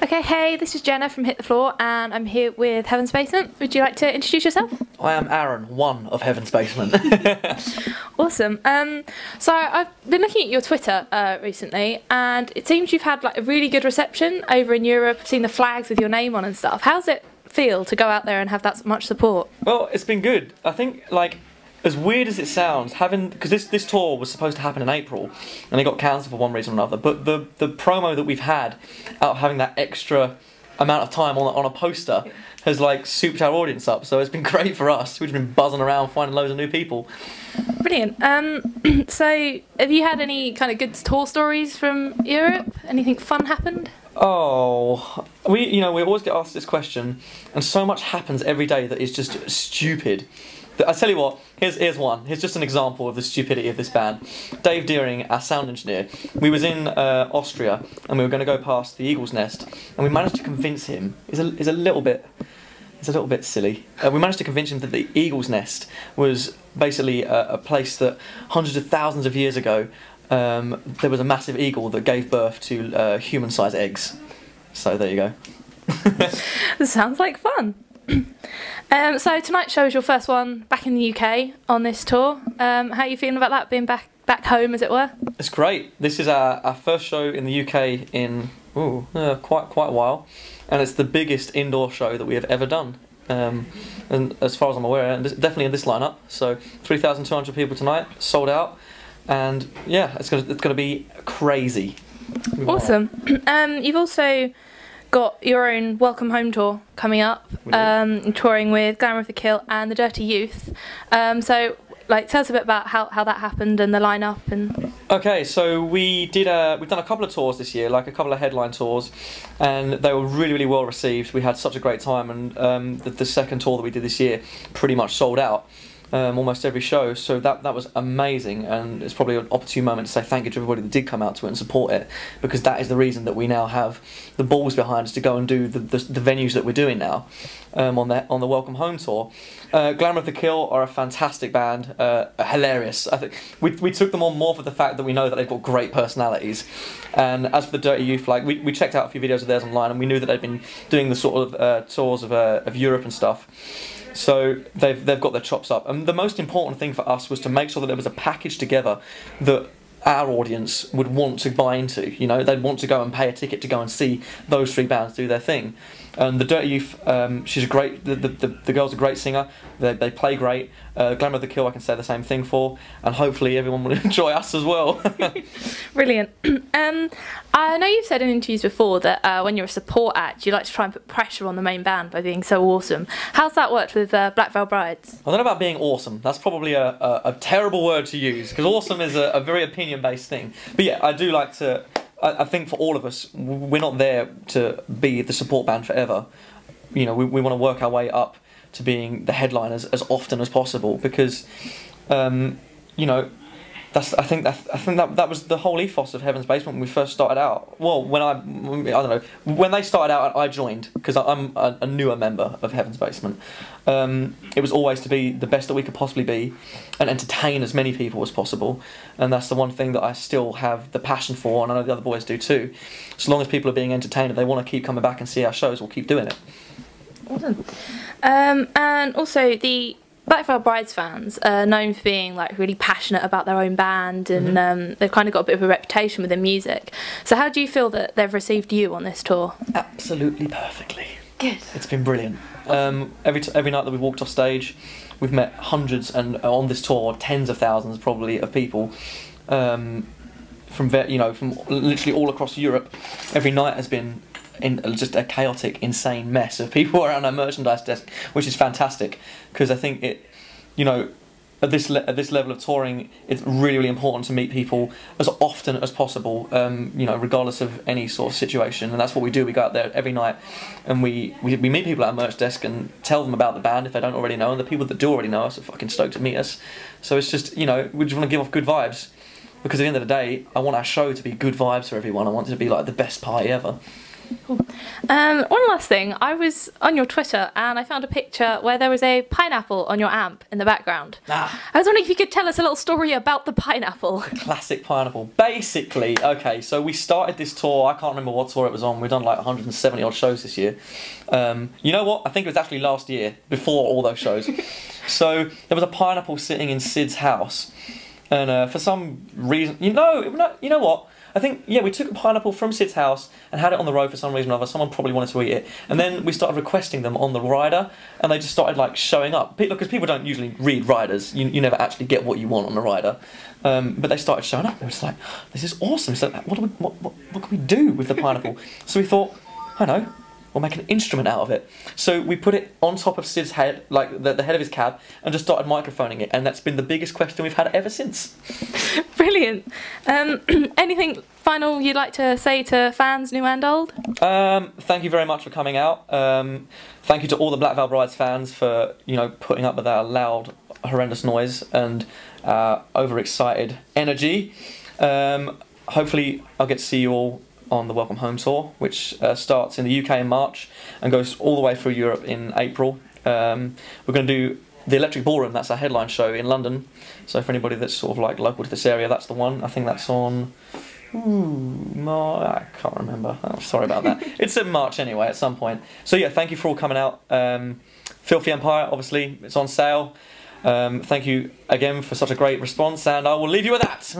Okay, hey, this is Jenna from Hit the Floor, and I'm here with Heaven's Basement. Would you like to introduce yourself? I am Aaron, one of Heaven's Basement. Awesome. So I've been looking at your Twitter recently, and it seems you've had like a really good reception over in Europe. I've seen the flags with your name on and stuff. How's it feel to go out there and have that much support? Well, it's been good. I think, like, as weird as it sounds, because this tour was supposed to happen in April, and it got cancelled for one reason or another. But the promo that we've had out of having that extra amount of time on a poster has like souped our audience up. So it's been great for us. We've been buzzing around finding loads of new people. Brilliant. So have you had any kind of good tour stories from Europe? Anything fun happened? Oh, we always get asked this question, and so much happens every day that is just stupid. I tell you what, here's one. Here's just an example of the stupidity of this band. Dave Deering, our sound engineer, we was in Austria and we were going to go past the Eagle's Nest, and we managed to convince him. It's a little bit silly. We managed to convince him that the Eagle's Nest was basically a place that hundreds of thousands of years ago there was a massive eagle that gave birth to human-sized eggs. So there you go. This sounds like fun. So tonight's show is your first one back in the UK on this tour. How are you feeling about that, being back home, as it were? It's great. This is our first show in the UK in quite a while, and it's the biggest indoor show that we have ever done. And as far as I'm aware, and definitely in this lineup. So 3,200 people tonight, sold out, and yeah, it's gonna be crazy. Awesome. You've also got your own Welcome Home tour coming up, touring with Glamour of the Kill and the Dirty Youth. So, like, tell us a bit about how that happened and the lineup and. Okay, so we've done a couple of tours this year, like a couple of headline tours, and they were really well received. We had such a great time, and the second tour that we did this year pretty much sold out. Almost every show, so that was amazing, and it's probably an opportune moment to say thank you to everybody that did come out to it and support it, because that is the reason that we now have the balls behind us to go and do the venues that we're doing now on the Welcome Home tour. Glamour of the Kill are a fantastic band, hilarious. I think we took them on more for the fact that we know that they've got great personalities, and as for the Dirty Youth, like we checked out a few videos of theirs online, and we knew that they'd been doing the sort of tours of Europe and stuff. So they've got their chops up, and the most important thing for us was to make sure that there was a package together that our audience would want to buy into. You know, they'd want to go and pay a ticket to go and see those three bands do their thing. And the Dirty Youth, she's a great. The girl's a great singer. They play great. Glamour of the Kill, I can say the same thing for, and hopefully everyone will enjoy us as well. Brilliant. I know you've said in interviews before that when you're a support act, you like to try and put pressure on the main band by being so awesome. How's that worked with Black Veil Brides? I don't know about being awesome. That's probably a terrible word to use, because awesome is a very opinion-based thing. But yeah, I do like to. I think for all of us, we're not there to be the support band forever. You know, we want to work our way up to being the headliners as often as possible, because, you know, I think that was the whole ethos of Heaven's Basement when we first started out. Well, I don't know, when they started out, I joined, because I'm a newer member of Heaven's Basement. It was always to be the best that we could possibly be and entertain as many people as possible, and that's the one thing that I still have the passion for, and I know the other boys do too. As long as people are being entertained and they want to keep coming back and see our shows, we'll keep doing it. Awesome. And also the Black Veil Brides fans are known for being like really passionate about their own band, and they've kind of got a bit of a reputation within music. So how do you feel that they've received you on this tour? Absolutely perfectly. Good. It's been brilliant. Every night that we've walked off stage, we've met hundreds, and on this tour, tens of thousands probably of people from literally all across Europe. Every night has been just a chaotic, insane mess of people around our merchandise desk, which is fantastic, because I think it, you know, at this level of touring, it's really important to meet people as often as possible, you know, regardless of any sort of situation, and that's what we do. We go out there every night, and we meet people at our merch desk and tell them about the band if they don't already know, and the people that do already know us are fucking stoked to meet us. So it's just, you know, we just want to give off good vibes, because at the end of the day, I want our show to be good vibes for everyone. I want it to be like the best party ever. Cool. One last thing, I was on your Twitter and I found a picture where there was a pineapple on your amp in the background. I was wondering if you could tell us a little story about the pineapple. Classic pineapple. Basically, okay, so we started this tour, I can't remember what tour it was on, we've done like 170 odd shows this year. You know what, I think it was actually last year, before all those shows. So there was a pineapple sitting in Sid's house, and for some reason, you know what? I think, yeah, we took a pineapple from Sid's house and had it on the road for some reason or other. Someone probably wanted to eat it. And then we started requesting them on the rider, and they just started, like, showing up. Because people don't usually read riders. You never actually get what you want on the rider. But they started showing up. They were just like, this is awesome. So what can we do with the pineapple? So we thought, I don't know, we'll make an instrument out of it. So we put it on top of Sid's head, like the head of his cab, and just started microphoning it. And that's been the biggest question we've had ever since. Brilliant. Anything final you'd like to say to fans, new and old? Thank you very much for coming out. Thank you to all the Black Veil Brides fans for, you know, putting up with our loud, horrendous noise and overexcited energy. Hopefully I'll get to see you all on the Welcome Home tour, which starts in the UK in March and goes all the way through Europe in April. We're going to do the Electric Ballroom, that's our headline show in London. So for anybody that's sort of like local to this area, that's the one. I think that's on... I can't remember. Oh, sorry about that. It's in March anyway, at some point. So yeah, thank you for all coming out. Filthy Empire, obviously, it's on sale. Thank you again for such a great response, and I will leave you with that.